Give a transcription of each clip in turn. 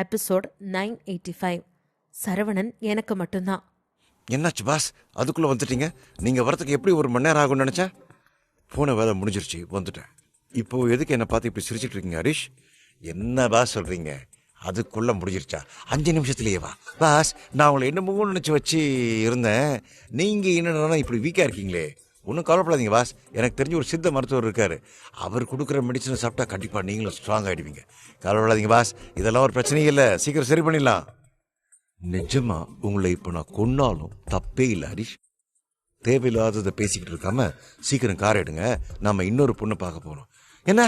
Episode 985. Saravanan எனக்கு மட்டும்தான். என்னாச்சு பாஸ், அதுக்குள்ளே வந்துட்டீங்க? நீங்கள் வரத்துக்கு எப்படி 1 மணி நேரம் ஆகும்னு நினச்சேன். போன வேலை முடிஞ்சிருச்சு, வந்துட்டேன். இப்போது எதுக்கு என்னை பார்த்து இப்படி சிரிச்சிட்டு இருக்கீங்க ஹரிஷ்? என்ன பாஸ் சொல்கிறீங்க? அதுக்குள்ளே முடிஞ்சிருச்சா? 5 நிமிஷத்துலேயே வா பாஸ். நான் உங்களை என்னமோ நினச்சி வச்சு இருந்தேன். நீங்கள் என்னென்னா இப்படி வீக்காக இருக்கீங்களே. ஒன்றும் கவலைப்படாதீங்க பாஸ். எனக்கு தெரிஞ்ச ஒரு சித்த மருத்துவர் இருக்கார். அவர் கொடுக்குற மெடிசனை சாப்பிட்டா கண்டிப்பாக நீங்களும் ஸ்ட்ராங் ஆகிடுவீங்க. கவலைப்படாதீங்க பாஸ், இதெல்லாம் ஒரு பிரச்சனையே இல்லை. சீக்கிரம் சரி பண்ணிடலாம். நிஜமா உங்களை இப்போ நான் கொன்னாலும் தப்பே இல்லை ஹரிஷ். தேவையில்லாததை பேசிக்கிட்டு இருக்காம சீக்கிரம் கார் எடுங்க. நம்ம இன்னொரு பொண்ணு பார்க்க போகிறோம். என்ன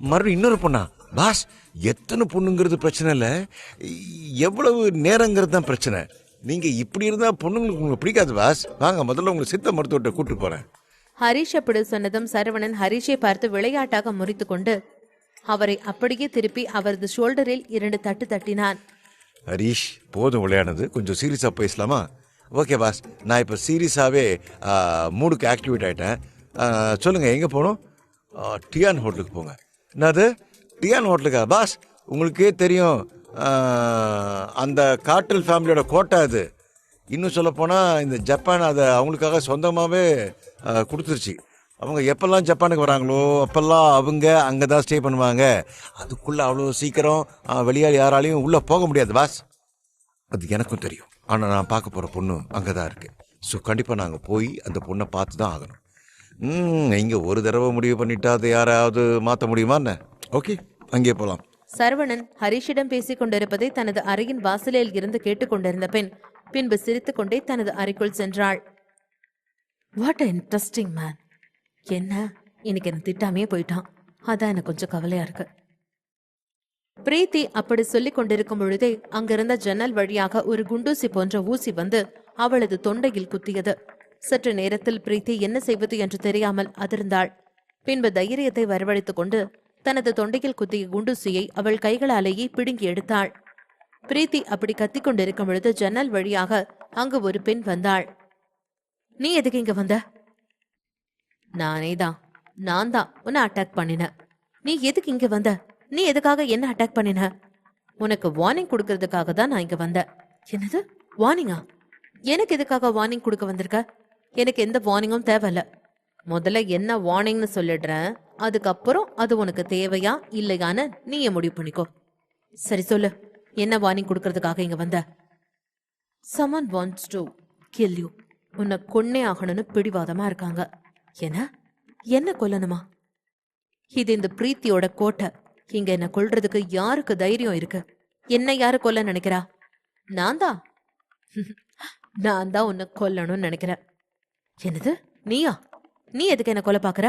மறுபடியும் இன்னொரு பொண்ணா? பாஸ், எத்தனை பொண்ணுங்கிறது பிரச்சனை இல்லை, எவ்வளவு நேரங்கிறது தான் பிரச்சனை. நீங்கள் இப்படி இருந்தால் பொண்ணுங்களுக்கு உங்களுக்கு பிடிக்காது பாஸ். வாங்க முதல்ல உங்களை சித்த மருத்துவத்தை கூப்பிட்டு போகிறேன். ஹரிஷ் அப்படி சொன்னதும் சரவணன் ஹரிஷை பார்த்து விளையாட்டாக முறித்து கொண்டு அவரை அப்படியே திருப்பி அவரது ஷோல்டரில் 2 தட்டு தட்டினான். ஹரிஷ், போதும் விளையாடுனது, கொஞ்சம் சீரியஸாக பேசலாமா? ஓகே பாஸ், நான் இப்போ சீரியஸாகவே மூடுக்கு ஆக்டிவேட் ஆகிட்டேன். சொல்லுங்கள், எங்கே போகணும்? டியான் ஹோட்டலுக்கு போங்க. என்னது டியான் ஹோட்டலுக்கா? பாஸ், உங்களுக்கே தெரியும், அந்த கார்ட்டல் ஃபேமிலியோட கோட்டை அது. இன்னும் சொல்லப்போனால் இந்த ஜப்பான் அதை அவங்களுக்காக சொந்தமாகவே கொடுத்துருச்சு. அவங்க எப்பெல்லாம் ஜப்பானுக்கு வராங்களோ அப்போல்லாம் அவங்க அங்கே தான் ஸ்டே பண்ணுவாங்க. அதுக்குள்ளே அவ்வளோ சீக்கிரம் வெளியால் யாராலையும் உள்ளே போக முடியாது பாஸ். அது எனக்கும் தெரியும். ஆனால் நான் பார்க்க போகிற பொண்ணு அங்கே தான் இருக்குது. ஸோ கண்டிப்பாக நாங்கள் போய் அந்த பொண்ணை பார்த்து தான் ஆகணும். இங்கே ஒரு தடவை முடிவு பண்ணிட்டா அதை யாராவது மாற்ற முடியுமா என்ன? ஓகே, அங்கேயே போகலாம். சரவணன் ஹரிஷிடம் பேசிக் கொண்டிருப்பதை தனது அறையின் வாசலில் இருந்து கேட்டுக்கொண்டிருந்த பெண் பின்பு சிரித்துக் கொண்டே தனது அறைக்குள் சென்றாள். What a interesting man. என்ன இன்னைக்கு என்ன திட்டாமே போயிட்டான். அதான் எனக்கு கொஞ்சம் கவலையா இருக்கு. பிரீத்தி அப்படி சொல்லிக் கொண்டிருக்கும் பொழுதே அங்கிருந்த ஜன்னல் வழியாக ஒரு குண்டூசி போன்ற ஊசி வந்து அவளது தொண்டையில் குத்தியது. சற்று நேரத்தில் பிரீத்தி என்ன செய்வது என்று தெரியாமல் அதிர்ந்தாள். பின்பு தைரியத்தை வரவழைத்துக் கொண்டு தனது தொண்டையில் குத்திய குண்டூசியை அவள் கைகளாலேயே பிடுங்கி எடுத்தாள். பிரீத்தி அப்படி கத்திக் கொண்டிருக்கும் பொழுது ஜன்னல் வழியாக அங்கு ஒரு பெண் வந்தாள். நீ எதுக்கு இங்க வந்த? நான் தான் உன்னை அட்டாக் பண்ணின. நீ எதுக்கு இங்க வந்த? நீ எதுக்காக என்ன அட்டாக் பண்ணின? உனக்கு வார்னிங் கொடுக்கறதுக்காக தான் நான் இங்க வந்தேன். என்னது வார்னிங்கா? எனக்கு எதுக்காக வார்னிங் கொடுக்க வந்திருக்க? எனக்கு எந்த வார்னிங்கும் தேவையில்ல. முதல்ல என்ன வார்னிங்னு சொல்லிடுறேன், அதுக்கப்புறம் அது உனக்கு தேவையா இல்லையான்னு நீயே முடிவு பண்ணிக்கோ. சரி சொல்லு, என்ன வார்னிங் கொடுக்கறதுக்காக இங்க வந்த? someone wants to kill you. உன்னை கொன்னே ஆகணும்னு பிடிவாதமா இருக்காங்க. என்ன கொல்லணுமா? இது இந்த பிரீத்தியோட கோட்டை. இங்க என்ன கொல்றதுக்கு யாருக்கு தைரியம் இருக்கு? என்ன யாரு கொல்ல நினைக்கிறா? நான் தான் உன்னை கொல்லணும்னு நினைக்கிறேன். என்னது நீயா? நீ எதுக்கு என்ன கொல்ல பாக்குற?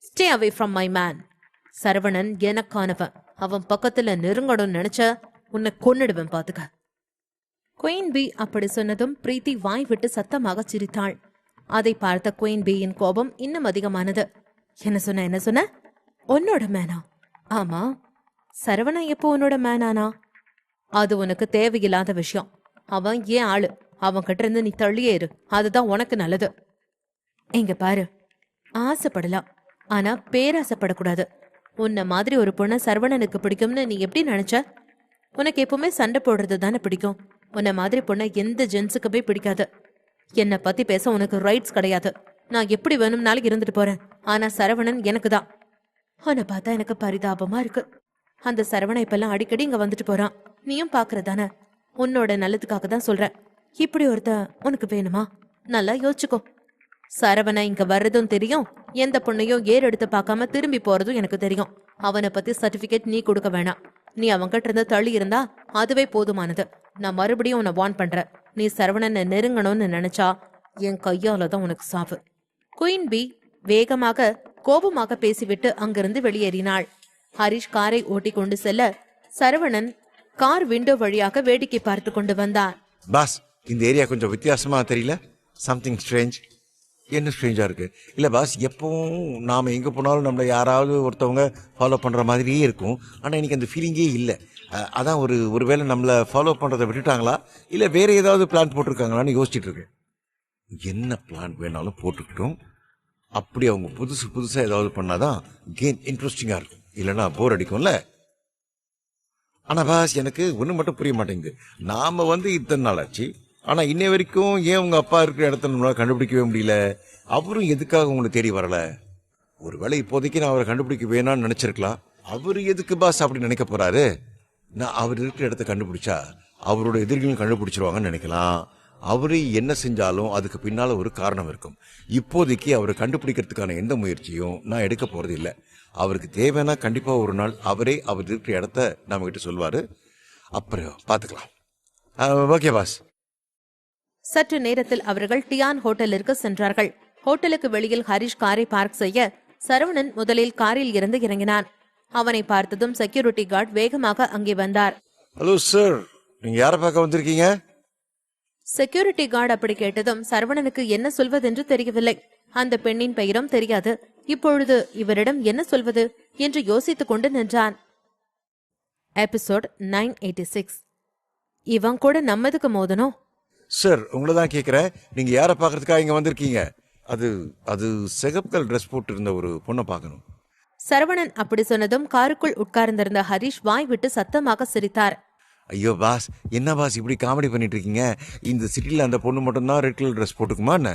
Stay away from my man. Saravanan எனக்கானவன். அவன் பக்கத்துல நெருங்கணும்னு நினைச்ச உன்னை கொன்னுடுவேன் பாத்துக்க. குயின் பி அப்படி சொன்னதும் பிரீத்தி வாய் விட்டு சத்தமாக சிரித்தாள். அதை பார்த்த குயின் பியின் கோபம் இன்னும் அதிகமானது. என்ன சொன்ன? உன்னோட மேனா? ஆமா, சரவணன் எப்போ உன்னோட மேனானா? அது உனக்கு தேவையில்லாத விஷயம். அவன் ஏன் ஆளு. அவன் கிட்ட இருந்து நீ தள்ளியே இரு, அதுதான் உனக்கு நல்லது. இங்க பாரு, ஆசைப்படலாம், ஆனா பேராசைப்படக்கூடாது. உன்ன மாதிரி ஒரு பொண்ணை சரவணனுக்கு பிடிக்கும்னு நீ எப்படி நினைச்ச? உனக்கு எப்பவுமே சண்டை போடுறது தானே பிடிக்கும். உன்ன மாதிரி பொண்ணை எந்த ஜென்ஸுக்குமே பிடிக்காது. என்னை பத்தி பேச உனக்கு ரைட்ஸ் கிடையாது. நான் எப்படி வேணும்னாலும் இருந்துட்டு போறேன். ஆனா சரவணன் எனக்கு தான். அவனை பார்த்தா எனக்கு பரிதாபமா இருக்கு. அந்த சரவணன் இப்பெல்லாம் அடிக்கடி இங்க வந்துட்டு போறான். நீயும் பாக்குறதானே? உன்னோட நல்லதுக்காக தான் சொல்றேன். இப்படி ஒருத்த உனக்கு வேணுமா? நல்லா யோசிச்சுக்கோ. சரவணன் இங்க வர்றதும் தெரியும், எந்த பொண்ணையும் ஏறெடுத்து பார்க்காம திரும்பி போறதும் எனக்கு தெரியும். அவனை பத்தி சர்டிபிகேட் நீ கொடுக்க வேணாம். நீ அவன்கிட்ட இருந்து தள்ளி இருந்தா அதுவே போதுமானது. நான் மறுபடியும் உன்னை வார்ன் பண்றேன். நீ சரவணனை நெருங்கணும்னு நினைச்சா என் கையால தான் உனக்கு சாவு. குயின் பி வேகமாக கோபமாக பேசிவிட்டு அங்கிருந்து வெளியேறினாள். ஹரிஷ் காரை ஓட்டி கொண்டு செல்ல சரவணன் கார் விண்டோ வழியாக வேடிக்கை பார்த்து கொண்டு வந்தான். பாஸ், இந்த ஏரியா கொஞ்சம் வித்தியாசமா தெரியல? Something strange. என்ன ஸ்ட்ரேஞ்சாக இருக்குது? இல்லை பாஸ், எப்பவும் நாம் எங்கே போனாலும் நம்மளை யாராவது ஒருத்தவங்க ஃபாலோ பண்ணுற மாதிரியே இருக்கும். ஆனால் எனக்கு அந்த ஃபீலிங்கே இல்லை. அதான் ஒருவேளை நம்மளை ஃபாலோ பண்ணுறதை விட்டுட்டாங்களா, இல்லை வேறு ஏதாவது பிளான் போட்டிருக்காங்களான்னு யோசிச்சுட்டு இருக்கேன். என்ன பிளான் வேணாலும் போட்டுக்கிட்டோம். அப்படி அவங்க புதுசாக ஏதாவது பண்ணாதான் கேம் இன்ட்ரெஸ்டிங்காக இருக்கும். இல்லைன்னா போர் அடிக்கும்ல. ஆனா பாஸ் எனக்கு ஒண்ணு மட்டும் புரிய மாட்டேங்குது. நாம வந்து இத்தனை நாள் ஆச்சு, ஆனா இன்னை வரைக்கும் ஏன் உங்க அப்பா இருக்கிற இடத்துல நம்மளால கண்டுபிடிக்கவே முடியல? அவரும் எதுக்காக உங்களை தேடி வரல? ஒருவேளை இப்போதைக்கு நான் அவரை கண்டுபிடிக்க வேணாம்னு நினைச்சிருக்கலாம். அவரு எதுக்கு பாஸ் அப்படி நினைக்க போறாரு? நான் அவர் இருக்கிற இடத்த கண்டுபிடிச்சா அவரோட எதிரிகளும் கண்டுபிடிச்சிருவாங்கன்னு நினைக்கலாம். அவரு என்ன செஞ்சாலும் அதுக்கு பின்னால ஒரு காரணம் இருக்கும். இப்போதைக்கு அவரை கண்டுபிடிக்கிறதுக்கான எந்த முயற்சியும் நான் எடுக்க போறது இல்லை. அவருக்கு தேவைன்னா கண்டிப்பா ஒரு நாள் அவரே அவர் இருக்கிற இடத்த நம்ம கிட்ட சொல்வாரு. அப்புறம் பாத்துக்கலாம். Okay boss. சற்று நேரத்தில் அவர்கள் டியான் ஹோட்டலிற்கு சென்றார்கள். ஹோட்டலுக்கு வெளியில் ஹரிஷ் காரை பார்க் செய்ய சரவணன் முதலில் காரில் இருந்து இறங்கினான். அவனை பார்த்ததும் செக்யூரிட்டி கார்டு வேகமாக அங்கே வந்தார். ஹலோ சார், நீங்க யாரை பார்க்க வந்திருக்கீங்க? செக்யூரிட்டி கார்டு அப்படி கேட்டதும் சரவணனுக்கு என்ன சொல்வதென்று தெரியவில்லை. அந்த பெண்ணின் பெயரும் தெரியாது. இப்பொழுது இவரிடம் என்ன சொல்வது என்று யோசித்துக் கொண்டு நின்றான். எபிசோட் 986. இவன் கூட நம்மதுக்கு மோதனும். சார், உங்களை தான் கேட்குறேன். நீங்க யாரை பார்க்கறதுக்காக இங்க வந்திருக்கீங்க? அது அது சிகப்பு கலர் ட்ரெஸ் போட்டு இருந்த ஒரு பொண்ணை பார்க்கணும். சரவணன் அப்படி சொன்னதும் காருக்குள் உட்கார்ந்திருந்த ஹரிஷ் வாய் விட்டு சத்தமாக சிரித்தார். ஐயோ பாஸ், என்ன பாஸ் இப்படி காமெடி பண்ணிட்டு இருக்கீங்க? இந்த சிட்டியில் அந்த பொண்ணு மட்டும்தான் ரெட் கலர் ட்ரெஸ் போட்டுக்குமா என்ன?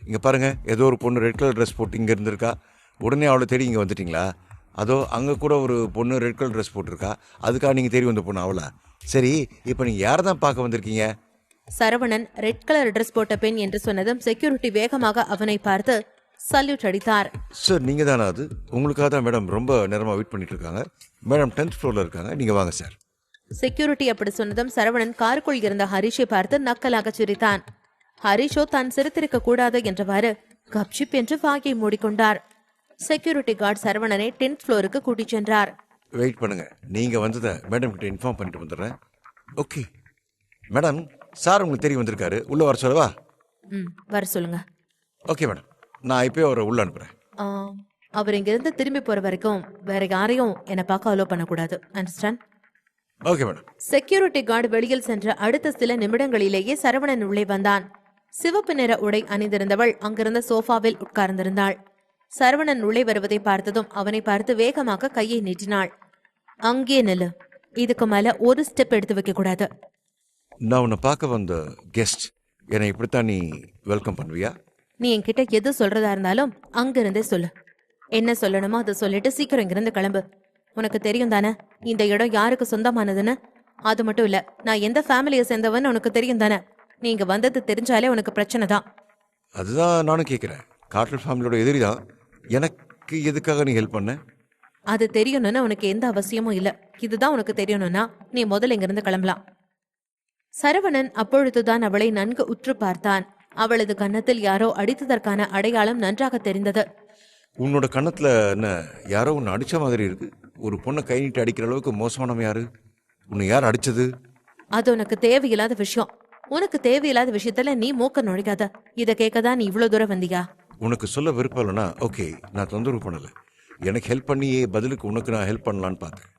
இங்க பாருங்க, ஏதோ ஒரு பொண்ணு ரெட் கலர் ட்ரெஸ் போட்டு இங்க இருந்திருக்கா. உடனே அவளை தேடி இங்க வந்துட்டீங்களா? அதோ அங்க கூட ஒரு பொண்ணு ரெட் கலர் ட்ரெஸ் போட்டிருக்கா. அதுக்காக நீங்க தேடி வந்த பொண்ணு அவளா? சரி, இப்போ நீங்க யாரை தான் பார்க்க வந்திருக்கீங்க? சரவணன் ரெட் கலர் ட்ரெஸ் போட்ட பெண் என்று சொன்னதும் செக்யூரிட்டி வேகமாக அவனை பார்த்து சல்யூட் அடித்தார். சார், நீங்க தானே அது? உங்களுக்காக தான் மேடம் ரொம்ப நேரமா வெயிட் பண்ணிட்டு இருக்காங்க. மேடம் 10th ஃப்ளோர்ல இருக்காங்க, நீங்க வாங்க சார். செக்யூரிட்டி அப்படி சொன்னதும் சரவணன் காருக்குள் இருந்த ஹரிஷை பார்த்து நக்கலாக சிரித்தான். ஹரிஷோ தான் சிரித்திருக்க கூடாது என்றவாறு கப்சிப் என்று வாயை மூடிக்கொண்டார். செக்யூரிட்டி கார்டு சரவணனை 10th ஃப்ளோருக்கு கூட்டிச் சென்றார். வெயிட் பண்ணுங்க, நீங்க வந்ததை மேடம் கிட்ட இன்ஃபார்ம் பண்ணிட்டு வந்துடுறேன். ஓகே மேடம், சார் உங்களுக்கு தெரிய வந்திருக்காரு, உள்ள வர சொல்லவா? வர சொல்லுங்க. ஓகே மேடம், நான் இப்போயே அவரை உள்ள அனுப்புறேன். அவர் இங்கிருந்து திரும்பி போற வரைக்கும் வேற யாரையும் என்னை பார்க்க அலோ பண்ணக்கூடாது. Understand? Okay madam. Security guard வெளியில் சென்ற அடுத்த சில நிமிடங்களிலேயே சரவணன் உள்ளே வந்தான். சிவப்பு நிற உடை அணிந்திருந்தவள் அங்கிருந்த சோஃபாவில் உட்கார்ந்திருந்தாள். சரவணன் உள்ளே வருவதை பார்த்ததும் அவனை பார்த்து வேகமாக கையை நீட்டினாள். அங்கே நில்லு, இதுக்கு மேல ஒரு ஸ்டெப் எடுத்து வைக்க கூடாது. நான் உன்னை பார்க்க வந்த கெஸ்ட், என்னை இப்படித்தான் நீ வெல்கம் பண்ணுவியா? நீ என்கிட்ட எது சொல்றதா இருந்தாலும் அங்கிருந்தே சொல்லு. என்ன சொல்லணுமோ அதை சொல்லிட்டு சீக்கிரம் இங்கிருந்து கிளம்பு. உனக்கு தெரியும் தானே இந்த இடம் யாருக்கு சொந்தமானதுன்னு? அது மட்டும் இல்ல, நான் எந்த ஃபேமிலியை சேர்ந்தவன்னு உனக்கு தெரியும் தானே? நீங்க வந்தது தெரிஞ்சாலே உனக்கு பிரச்சனை தான். அதுதான் நானும் கேட்கிறேன். கார்ட்டல் ஃபேமிலியோட எதிரி தான். எனக்கு எதுக்காக நீ ஹெல்ப் பண்ண? அது தெரியணும்னு உனக்கு எந்த அவசியமும் இல்ல. இதுதான் உனக்கு தெரியணும்னா நீ முதல்ல இங்கிருந்து கிளம்பலாம். சரவணன் அப்பொழுதுதான் அவளை நன்கு உற்று பார்த்தான். அவளது கன்னத்தில் யாரோ அடித்ததற்கான அடையாளம் நன்றாக தெரிந்தது. உன்னோட கன்னத்துல என்ன யாரோ உன்னை அடிச்ச மாதிரி இருக்கு. ஒரு பொண்ணை கை நீட்டி அடிக்கிற அளவுக்கு மோசமானவன் யாரு? உன்னை யார் அடிச்சது? அது உனக்கு தேவையில்லாத விஷயம். உனக்கு தேவையில்லாத விஷயத்துல நீ மூக்க நுழைக்காத. இத கேட்கதான் நீ இவ்வளவு தூரம் வந்தியா? உனக்கு சொல்ல விருப்பம் இல்லைன்னா ஓகே, நான் தொந்தரவு பண்ணல. எனக்கு ஹெல்ப் பண்ணியே பதிலுக்கு உனக்கு நான் ஹெல்ப் பண்ணலான்னு பார்த்தேன்.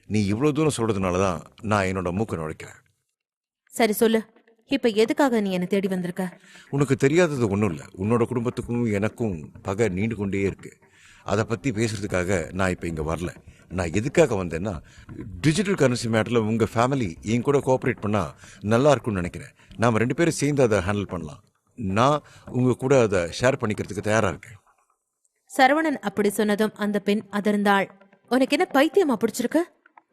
நீ இவ்வளவு தூரம் சொல்றதுனால தான் நான் என்னோட மூக்க நுழைக்கிறேன். சரி சொல்லு, இப்ப எதுக்காக நீ என்ன தேடி வந்திருக்க? உனக்கு தெரியாதது ஒன்றும் இல்லை. உன்னோட குடும்பத்துக்கும் எனக்கும் பகை நீண்டு கொண்டே இருக்கு. அதை பற்றி பேசுறதுக்காக நான் இப்போ இங்கே வரல. நான் எதுக்காக வந்தேன்னா, டிஜிட்டல் கரன்சி மேட்டரில் உங்கள் ஃபேமிலி என் கூட கோஆப்ரேட் பண்ணால் நல்லா இருக்கும்னு நினைக்கிறேன். நாம் 2 பேரும் சேர்ந்து அதை ஹேண்டில் பண்ணலாம். நான் உங்கள் கூட அதை ஷேர் பண்ணிக்கிறதுக்கு தயாராக இருக்கேன். சரவணன் அப்படி சொன்னதும் அந்த பெண் அதிர்ந்தாள். உனக்கு என்ன பைத்தியமா பிடிச்சிருக்கு?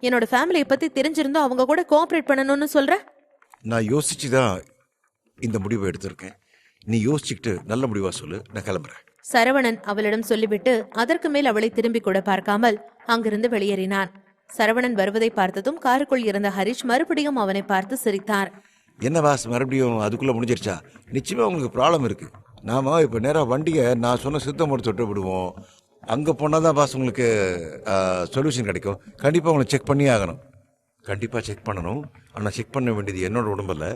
என்னோட ஃபேமிலியை பத்தி தெரிஞ்சிருந்தோ அவங்க கூட கோஆப்ரேட் பண்ணணும்னு சொல்ற? நான் யோசிச்சு தான் இந்த முடிவை எடுத்திருக்கேன். நீ யோசிச்சுக்கிட்டு நல்ல முடிவா சொல்லு, நான் கிளம்புறேன். சரவணன் அவளிடம் சொல்லிவிட்டு அதற்கு மேல் அவளை திரும்பி கூட பார்க்காமல் அங்கிருந்து வெளியேறினான். சரவணன் வருவதை பார்த்ததும் காருக்குள் இருந்த ஹரிஷ் மறுபடியும் அவனை பார்த்து சிரித்தார். என்ன பாஸ், மறுபடியும் அதுக்குள்ள முடிஞ்சிருச்சா? நிச்சயமா உங்களுக்கு ப்ராப்ளம் இருக்கு. நாம இப்போ நேராக வண்டியை நான் சொன்ன சித்த மருத்துவ தொட்டு விடுவோம். அங்கே போனால் தான் பாஸ் உங்களுக்கு சொல்யூஷன் கிடைக்கும். கண்டிப்பாக உங்களை செக் பண்ணி ஆகணும். கண்டிப்பாக செக் பண்ணணும். ஆனால் செக் பண்ண வேண்டியது என்னோட உடம்புல.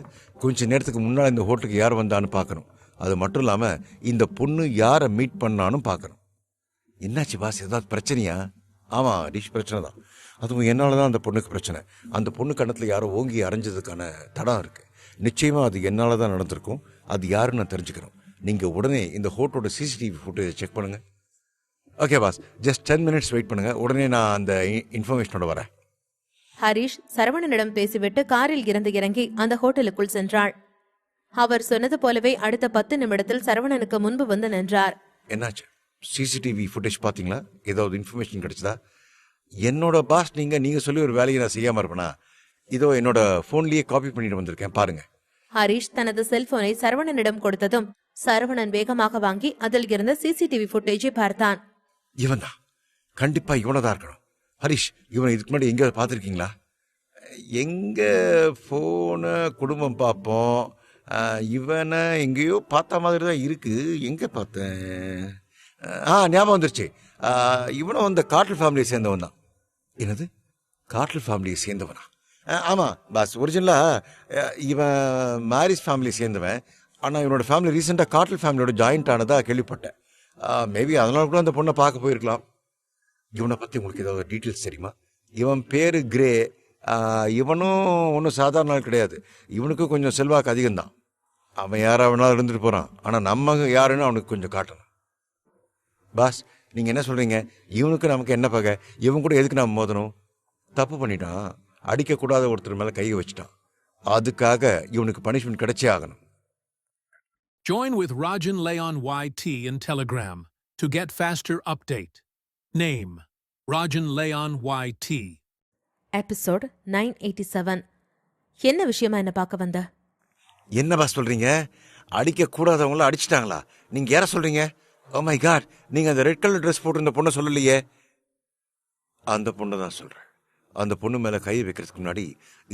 கொஞ்சம் நேரத்துக்கு முன்னால் இந்த ஹோட்டலுக்கு யார் வந்தான்னு பார்க்கணும். அது மட்டும் இல்லாமல் இந்த பொண்ணு யாரை மீட் பண்ணான்னு பார்க்கணும். என்னாச்சு பாஸ், ஏதாவது பிரச்சனையா? ஆமாம் டிஷ், பிரச்சனை தான். அதுவும் என்னால் தான் அந்த பொண்ணுக்கு பிரச்சனை. அந்த பொண்ணு கணத்தில் யாரோ ஓங்கி அரைஞ்சதுக்கான தடம் இருக்குது. நிச்சயமாக அது என்னால் தான் நடந்திருக்கும். அது யாருன்னு நான் தெரிஞ்சுக்கிறோம். நீங்கள் உடனே இந்த ஹோட்டலோட சிசிடிவி ஃபுட்டேஜ் செக் பண்ணுங்கள். Okay boss, just 10 minutes wait பண்ணுங்கள். உடனே நான் அந்த இன்ஃபர்மேஷனோட வரேன். ஹரிஷ் சரவணனிடம் பேசிவிட்டு காரில் இருந்து இறங்கி அந்த ஹோட்டலுக்குள் சென்றாள். அவர் சொன்னது போலவே அடுத்த 10 நிமிடத்தில் சரவணனுக்கு முன்பு வந்து நின்றார். என்னாச்சு? சிசிடிவி ஃபுட்டேஜ் பார்த்தீங்களா? ஏதாவது இன்ஃபர்மேஷன் கிடைச்சதா? என்னோட பாஸ் நீங்க சொல்லி ஒரு வேலையை நான் செய்யாம இருப்பேனா? இதோ என்னோட போன்லயே காப்பி பண்ணிட்டு வந்திருக்கேன் பாருங்க. ஹரிஷ் தனது செல்போனை சரவணனிடம் கொடுத்ததும் சரவணன் வேகமாக வாங்கி அதில் இருந்த சிசிடிவி ஃபுட்டேஜை பார்த்தான். இவன் தான், கண்டிப்பா இவனதான் இருக்கணும். ஹரிஷ், இவனை இதுக்கு முன்னாடி எங்கேயாவது பார்த்துருக்கீங்களா? எங்க போன குடும்பம் பார்ப்போம். இவனை எங்கேயோ பார்த்த மாதிரி தான் இருக்கு. எங்க பார்த்தேன்? ஞாபகம் வந்துருச்சு. இவனும் அந்த காட்டில் ஃபேமிலியை சேர்ந்தவன் தான். என்னது, காட்டில் ஃபேமிலியை சேர்ந்தவனா? ஆமாம் பாஸ், ஒரிஜினலா இவன் மேரிஸ் ஃபேமிலியை சேர்ந்தவன். ஆனால் இவனோட ஃபேமிலி ரீசெண்டாக காட்டில் ஃபேமிலியோட ஜாயிண்ட் ஆனதா கேள்விப்பட்டேன். மேபி அதனால கூட அந்த பொண்ணை பார்க்க போயிருக்கலாம். இவனை பற்றி உங்களுக்கு ஏதாவது டீட்டெயில்ஸ் தெரியுமா? இவன் பேர் கிரே. இவனும் ஒன்றும் சாதாரண ஆள் கிடையாது. இவனுக்கும் கொஞ்சம் செல்வாக்கு அதிகம்தான். அவன் யாரா வேணாலும் இருந்துட்டு போகிறான். ஆனால் நம்ம யாருன்னு அவனுக்கு கொஞ்சம் காட்டணும். பாஸ், நீங்கள் என்ன சொல்கிறீங்க? இவனுக்கு நமக்கு என்ன பகை? இவன் கூட எதுக்கு நம்ம மோதணும்? தப்பு பண்ணிட்டான், அடிக்கக்கூடாத ஒருத்தர் மேலே கையை வச்சுட்டான். அதுக்காக இவனுக்கு பனிஷ்மெண்ட் கிடைச்சே ஆகணும். Join with Rajan Leon YT in Telegram to get faster update. Name: Rajan Leon YT. Episode 987. என்ன விஷயமா என்ன பார்க்க வந்த? என்ன பாஸ் சொல்கிறீங்க? அடிக்கக்கூடாதவங்கள அடிச்சிட்டாங்களா? நீங்கள் யாரை சொல்கிறீங்க? ஓ மை காட், நீங்கள் அந்த ரெட் கலர் ட்ரெஸ் போட்டு இந்த பொண்ணை சொல்லலையே. அந்த பொண்ணை தான் சொல்கிறேன். அந்த பொண்ணு மேலே கை வைக்கிறதுக்கு முன்னாடி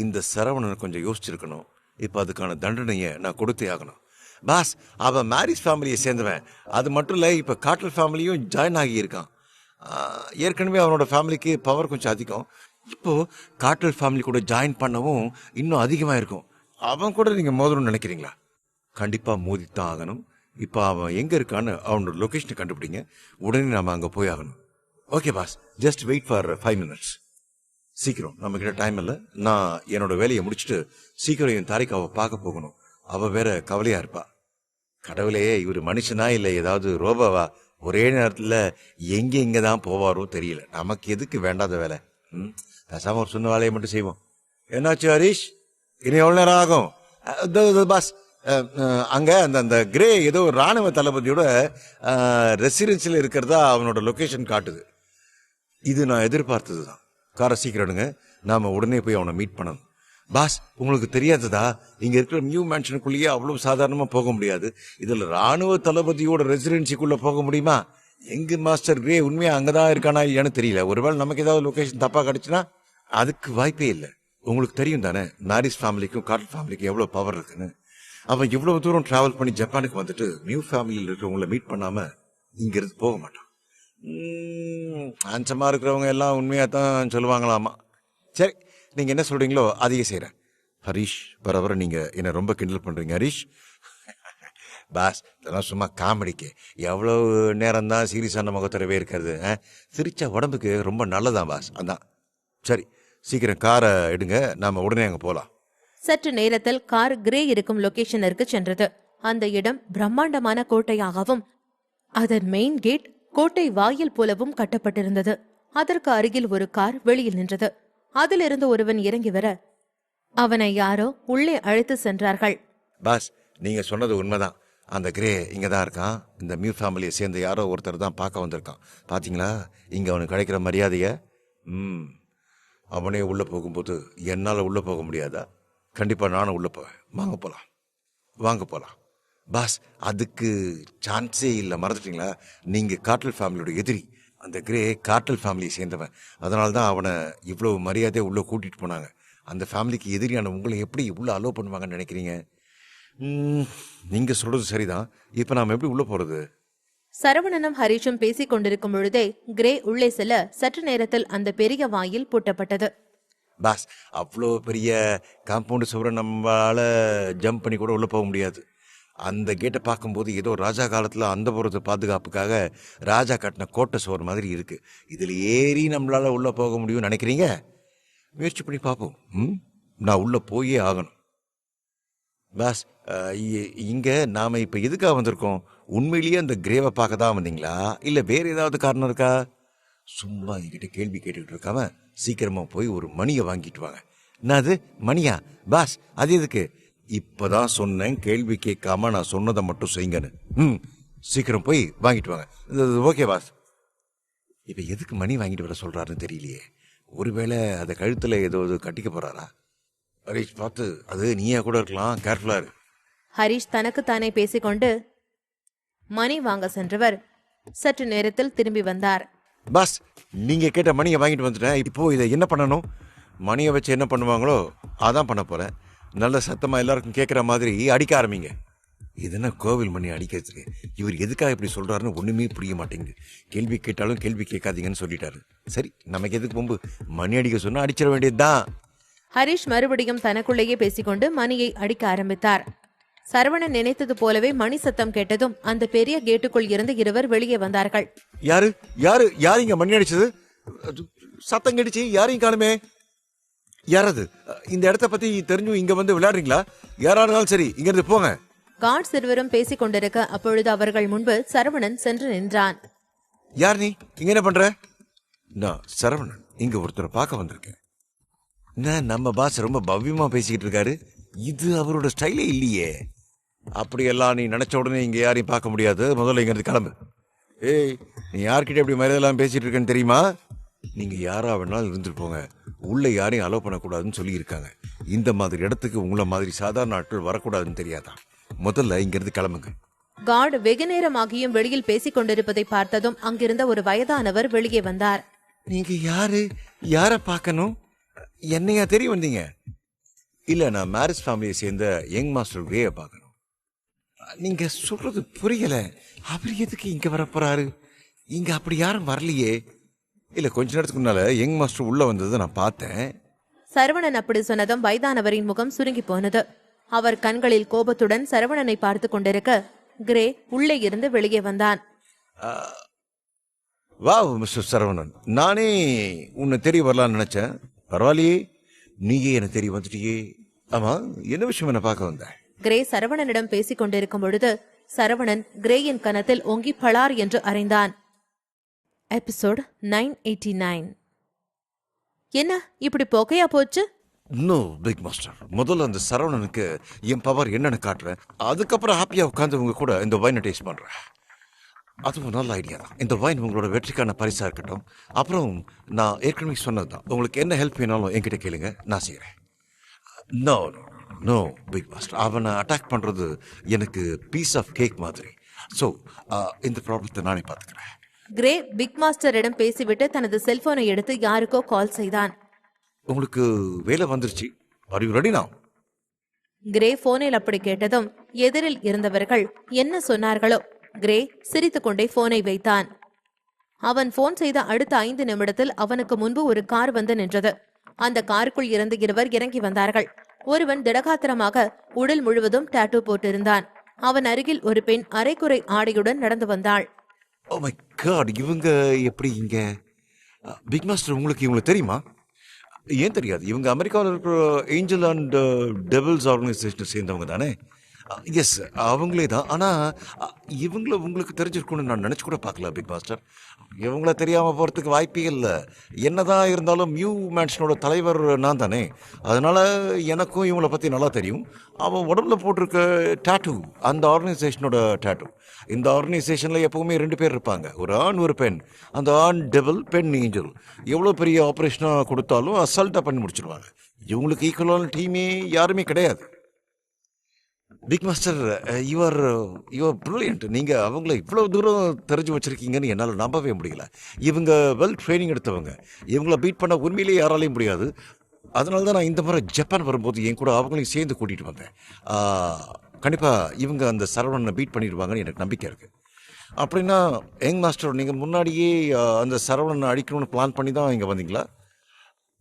இந்த சரவணனை கொஞ்சம் யோசிச்சிருக்கணும். இப்போ அதுக்கான தண்டனையை நான் கொடுத்தே ஆகணும். பாஸ், அவன் மேரிஸ் ஃபேமிலியை சேர்ந்தவன். அது மட்டும் இல்லை, இப்போ காட்டல் ஃபேமிலியும் ஜாயின் ஆகியிருக்கான். ஏற்கனவே அவனோட ஃபேமிலிக்கு பவர் கொஞ்சம் அதிகம். இப்போது காட்டல் ஃபேமிலி கூட ஜாயின் பண்ணவும் இன்னும் அதிகமாக இருக்கும். அவன் கூட நீங்கள் மோதணும்னு நினைக்கிறீங்களா? கண்டிப்பாக மோதித்தான் ஆகணும். இப்போ அவன் எங்கே இருக்கான்னு அவனோட லொக்கேஷனை கண்டுபிடிங்க. உடனே நாம் அங்கே போய் ஆகணும். Okay boss, just wait for 5 minutes. சீக்கிரம், நம்மக்கிட்ட டைம் இல்லை. நான் என்னோட வேலையை முடிச்சுட்டு சீக்கிரம் என் தாரிக்காவை பார்க்க போகணும். அவள் வேற கவலையாக இருப்பா. கடவுளே, இவர் மனுஷனா இல்லை ஏதாவது ரோபோவா? ஒரே நேரத்தில் எங்கே தான் போவாரோ தெரியல. நமக்கு எதுக்கு வேண்டாத வேலை? பேசாமல் ஒரு சொன்ன வேலையை மட்டும் செய்வோம். என்னாச்சு ஹரிஷ்? இனி எவ்வளோ நேரம் ஆகும்? பாஸ், அங்கே அந்த கிரே ஏதோ ராணுவ தளபதியோட ரெசிடென்சியில் இருக்கிறதா அவனோட லொக்கேஷன் காட்டுது. இது நான் எதிர்பார்த்தது தான். காரை சீக்கிரம் எடுங்க, நாம் உடனே போய் அவனை மீட் பண்ணணும். பாஸ், உங்களுக்கு தெரியாததா? இங்கே இருக்கிற நியூ மேன்ஷனுக்குள்ளேயே அவ்வளோ சாதாரணமாக போக முடியாது. இதில் ராணுவ தளபதியோட ரெசிடென்சிக்குள்ளே போக முடியுமா? எங்க மாஸ்டர் கிரே உண்மையாக அங்கே தான் இருக்கானா இல்லையான்னு தெரியல. ஒருவேளை நமக்கு ஏதாவது லொக்கேஷன் தப்பாக கிடச்சுன்னா அதுக்கு வாய்ப்பே இல்லை. உங்களுக்கு தெரியும் தானே மேரிஸ் ஃபேமிலிக்கும் காட்டல் ஃபேமிலிக்கும் எவ்வளோ பவர் இருக்குன்னு. அவன் இவ்வளோ தூரம் ட்ராவல் பண்ணி ஜப்பானுக்கு வந்துட்டு நியூ ஃபேமிலியில் இருக்கிறவங்கள மீட் பண்ணாமல் இங்கிருந்து போக மாட்டான். அஞ்சமாக இருக்கிறவங்க எல்லாம் உண்மையாக தான் சொல்லுவாங்களாமா. சரி, நீங்கள் என்ன சொல்கிறீங்களோ அதையே செய்கிறேன். ஹரிஷ், வர வர நீங்கள் என்னை ரொம்ப கிண்டல் பண்ணுறீங்க ஹரிஷ். பாஸ், இதெல்லாம் சும்மா காமெடிக்கு. எவ்வளோ நேரம் தான் சீரியஸான முகத்தரவே இருக்கிறது? சிரிச்சா உடம்புக்கு ரொம்ப நல்லதான் பாஸ். அதான். சரி, சீக்கிரம் காரை எடுங்க, நாம் உடனே அங்கே போகலாம். சற்று நேரத்தில் கார் கிரே இருக்கும் லொகேஷனிற்கு சென்றது. அந்த இடம் பிரம்மாண்டமான கோட்டையாகவும் அதன் மெயின் கேட் கோட்டை வாயில் போலவும் கட்டப்பட்டிருந்தது. அதற்கு அருகில் ஒரு கார் வெளியில் நின்றது. அதிலிருந்து ஒருவன் இறங்கி வர அவனை யாரோ உள்ளே அழைத்து சென்றார்கள். பாஸ், நீங்க சொன்னது உண்மைதான். அந்த கிரே இங்கே தான் இருக்கான். இந்த மியூ ஃபேமிலியை சேர்ந்த யாரோ ஒருத்தர் தான் பார்க்க வந்திருக்கான். பார்த்தீங்களா இங்கே அவனுக்கு கிடைக்கிற மரியாதையை? அவனே உள்ளே போகும்போது என்னால் உள்ளே போக முடியாதா? கண்டிப்பாக நானும் உள்ளே போவேன். வாங்க போகலாம். பாஸ், அதுக்கு சான்ஸே இல்லை. மறந்துட்டீங்களா? நீங்கள் காட்டல் ஃபேமிலியோட எதிரி. அந்த கிரே காட்டல் ஃபேமிலியை சேர்ந்தவன். அதனால தான் அவனை இவ்வளோ மரியாதையை உள்ளே கூட்டிகிட்டு போனாங்க. அந்த ஃபேமிலிக்கு எதிரியான உங்களை எப்படி உள்ளே அலோவ் பண்ணுவாங்கன்னு நினைக்கிறீங்க? நீங்கள் சொல்கிறது சரிதான். இப்போ நாம் எப்படி உள்ளே போகிறது? சரவணனும் ஹரிஷும் பேசிக் கொண்டிருக்கும் பொழுதே கிரே உள்ளே செல்ல சற்று நேரத்தில் அந்த பெரிய வாயில் பூட்டப்பட்டது. பாஸ், அவ்வளோ பெரிய காம்பவுண்டு சுவரை நம்மளால் ஜம்ப் பண்ணி கூட உள்ளே போக முடியாது. அந்த கேட்டை பார்க்கும்போது ஏதோ ராஜா காலத்தில் அந்த புறத்து பாதுகாப்புக்காக ராஜா கட்டின கோட்டை சுவர் மாதிரி இருக்குது. இதில் ஏறி நம்மளால் உள்ளே போக முடியும்னு நினைக்கிறீங்க? முயற்சி பண்ணி பார்ப்போம். நான் உள்ளே போயே ஆகணும். பாஸ், இங்கே நாம் இப்போ எதுக்காக வந்திருக்கோம்? உண்மையிலேயே அந்த கிரேவை பார்க்க தான் வந்தீங்களா, இல்லை வேறு ஏதாவது காரணம் இருக்கா? சும்மா என்கிட்ட கேள்வி கேட்டுக்கிட்டு இருக்காம சீக்கிரமா போய் ஒரு மணியை வாங்கிட்டு வாங்க. நான் அது மணியா பாஸ்? அது எதுக்கு? இப்பதான் சொன்னேன் கேள்வி கேட்காம நான் சொன்னதை மட்டும் செய்யுங்கன்னு. சீக்கிரம் போய் வாங்கிட்டு வாங்க. Okay boss. இப்ப எதுக்கு மணி வாங்கிட்டு வர சொல்றாருன்னு தெரியலையே. ஒருவேளை அதை கழுத்துல ஏதோ கட்டிக்க போறாரா? ஹரிஷ் பார்த்து, அது நீயா கூட இருக்கலாம், கேர்ஃபுல்லா இரு. ஹரிஷ் தனக்கு தானே பேசிக்கொண்டு மணி வாங்க சென்றவர் சற்று நேரத்தில் திரும்பி வந்தார். பாஸ், நீங்க கேட்ட மணியை வாங்கிட்டு வந்துட்டேன். இப்போ இதை என்ன பண்ணணும்? மணியை வச்சு என்ன பண்ணுவாங்களோ அதான் பண்ண போறேன். நல்ல சத்தமா எல்லாருக்கும் கேட்குற மாதிரி அடிக்க ஆரம்பிங்க. இது என்ன கோவில் மணி அடிக்கிறதுக்கு? இவர் எதுக்காக இப்படி சொல்றாருன்னு ஒண்ணுமே புரிய மாட்டேங்குது. கேள்வி கேட்டாலும் கேள்வி கேட்காதீங்கன்னு சொல்லிட்டாரு. சரி, நமக்கு எதுக்கு பொம்பு? மணி அடிக்க சொன்னா அடிச்சிட வேண்டியதுதான். ஹரிஷ் மறுபடியும் தனக்குள்ளேயே பேசிக்கொண்டு மணியை அடிக்க ஆரம்பித்தார். சரவணன் நினைத்தது போலவே மணி சத்தம் கேட்டதும் அந்த பெரிய கேட்டுக்குள் இருந்து இருவர் வெளியே வந்தார்கள். யாரு யாரு யாரு இங்க மணி அடிச்சது? சத்தம் கடிச்சு யாரையும் காணுமே. யாராவது இந்த இடத்த பத்தி தெரிஞ்சும் இங்க வந்து விளையாடுறீங்களா? யாரா இருந்தாலும் சரி, இங்க இருந்து போங்க. கார்ட்ஸ் இருவரும் பேசிக் கொண்டிருக்க அப்பொழுது அவர்கள் முன்பு சரவணன் சென்று நின்றான். யார் நீ? இங்க என்ன பண்ற? நான் சரவணன், இங்க ஒருத்தரை பார்க்க வந்திருக்கேன். நம்ம பாஸ் ரொம்ப பவ்யமா பேசிக்கிட்டு இருக்காரு. இது அவரோட ஸ்டைலே இல்லையே. அப்படியெல்லாம் நீ நினைச்ச உடனே இங்க யாரையும் பார்க்க முடியாது. முதல்ல இங்க இருந்து கிளம்பு. ஏய், நீ யார்கிட்ட இப்படி மரியாதையெல்லாம் பேசிட்டு இருக்கேன்னு தெரியுமா? நீங்க யாரா வேணாலும் இருந்துட்டு போங்க, உள்ள யாரையும் அலோவ் பண்ணக்கூடாதுன்னு சொல்லி இருக்காங்க. இந்த மாதிரி இடத்துக்கு உங்களை மாதிரி சாதாரண ஆட்கள் வரக்கூடாதுன்னு தெரியாதா? முதல்ல இங்க இருந்து கிளம்புங்க. கார்டு வெகு நேரமாகியும் வெளியில் பேசிக் கொண்டிருப்பதை பார்த்ததும் அங்கிருந்த ஒரு வயதானவர் வெளியே வந்தார். நீங்க யாரு? யார பார்க்கணும்? என்னையா தெரிய வந்தீங்க? இல்ல, நான் மேரேஜ் ஃபேமிலியை சேர்ந்த யங் மாஸ்டர் கிரேயை பார்க்கணும். நீங்க சொல்றது புரியல. அவர் எதுக்கு இங்க வர போறாரு? இங்க அப்படி யாரும் வரலையே. இல்ல, கொஞ்ச நேரத்துக்கு முன்னால யங் மாஸ்டர் உள்ள வந்ததை நான் பார்த்தேன். சரவணன் அப்படி சொன்னதும் வயதானவரின் முகம் சுருங்கி போனது. அவர் கண்களில் கோபத்துடன் சரவணனை பார்த்து கொண்டிருக்க கிரே உள்ளே இருந்து வெளியே வந்தான். வா மிஸ்டர் சரவணன், நானே உன்னை தெரிய வரலான்னு நினைச்சேன். பரவாயில்லையே, நீயே என்ன தெரிய வந்துட்டியே. ஆமா, என்ன விஷயம் என்ன பார்க்க வந்த? கிரே சரவணனிடம் பேசிக் கொண்டிருக்கும் பொழுது சரவணன் கிரேயின் கன்னத்தில் ஓங்கி பளார் என்று அறைந்தான். எபிசோட் 989. என்ன இப்படி போக்கையா போச்சு? நோ பிக் மாஸ்டர், முதல்ல அந்த சரவணனுக்கு என் பவர் என்னன்னு காட்டுறேன். அதுக்கப்புறம் ஹாப்பியா உட்காந்து உங்க கூட இந்த வைனை டேஸ்ட் பண்றேன். அதுவும் நல்ல ஐடியா தான். இந்த வைன் உங்களோட வெற்றிக்கான பரிசா இருக்கட்டும். அப்புறம் நான் ஏற்கனவே சொன்னதுதான், உங்களுக்கு என்ன ஹெல்ப் வேணாலும் என்கிட்ட கேளுங்க, நான் செய்யறேன். No no no big master, அவனை அட்டாக் பண்றது எனக்கு பீஸ் ஆஃப் கேக் மாதிரி. ஸோ இந்த ப்ராப்ளத்தை நானே பார்த்துக்கிறேன். கிரே பிக் மாஸ்டரிடம் பேசிவிட்டு தனது செல்போனை எடுத்து யாருக்கோ கால் செய்தான். உங்களுக்கு வேலை வந்துருச்சு. Are you ready now? Grey போனில் அப்படி கேட்டதும் எதிரில் இருந்தவர்கள் என்ன சொன்னார்களோ. கிரே சிரித்துக்கொண்டே போனை வைத்தான். அவன் போன் செய்த அடுத்த 5 நிமிடத்தில் அவனுக்கு முன்பு ஒரு கார் வந்து நின்றது. அந்த காருக்குள் இருந்து இருவர் இறங்கி வந்தார்கள். ஒருவன் திடகாத்திரமாக உடல் முழுவதும் டாட்டூ போட்டிருந்தான். அவன் அருகில் ஒரு பெண் அரைக்குறை ஆடையுடன் நடந்து வந்தாள். ஓ மை காட், இவங்க எப்படி இங்க? பிக் மாஸ்டர், உங்களுக்கு இவங்களை தெரியுமா? ஏன் தெரியாது? இவங்க அமெரிக்காவில் இருக்கிற ஏஞ்சல் அண்ட் டெவில்ஸ் ஆர்கனைசேஷனை சேர்ந்தவங்க தானே? எஸ், அவங்களே தான். ஆனால் இவங்கள உங்களுக்கு தெரிஞ்சிருக்கும்னு நான் நினச்சி கூட பார்க்கல பிக் மாஸ்டர். இவங்கள தெரியாமல் போகிறதுக்கு வாய்ப்பே இல்லை. என்னதான் இருந்தாலும் மியூ மேன்ஷனோட தலைவர் நான் தானே. அதனால் எனக்கும் இவங்கள பற்றி நல்லா தெரியும். அவன் உடம்புல போட்டிருக்க டாட்டூ அந்த ஆர்கனைசேஷனோட டாட்டூ. இந்த ஆர்கனைசேஷனில் எப்போவுமே 2 பேர் இருப்பாங்க, ஒரு ஆண் ஒரு பெண். அந்த ஆண் டெவில், பெண் ஏஞ்சல். எவ்வளோ பெரிய ஆப்ரேஷனாக கொடுத்தாலும் அசால்ட்டாக பண்ணி முடிச்சிருவாங்க. இவங்களுக்கு ஈக்குவலான டீமே யாருமே கிடையாது. Big master, you are brilliant. நீங்கள் அவங்கள இவ்வளோ தூரம் தெரிஞ்சு வச்சுருக்கீங்கன்னு என்னால் நம்பவே முடியல. இவங்க வெல் ட்ரைனிங் எடுத்தவங்க. இவங்கள பீட் பண்ண உண்மையிலேயே யாராலையும் முடியாது. அதனால தான் நான் இந்த முறை ஜப்பான் வரும்போது என் கூட அவங்களையும் சேர்ந்து கூட்டிகிட்டு வந்தேன். கண்டிப்பாக இவங்க அந்த சரவணனை பீட் பண்ணிடுவாங்கன்னு எனக்கு நம்பிக்கை இருக்குது. அப்படின்னா யங் மாஸ்டர், நீங்கள் முன்னாடியே அந்த சரவணனை அடிக்கணும்னு பிளான் பண்ணி தான் இங்கே வந்தீங்களா?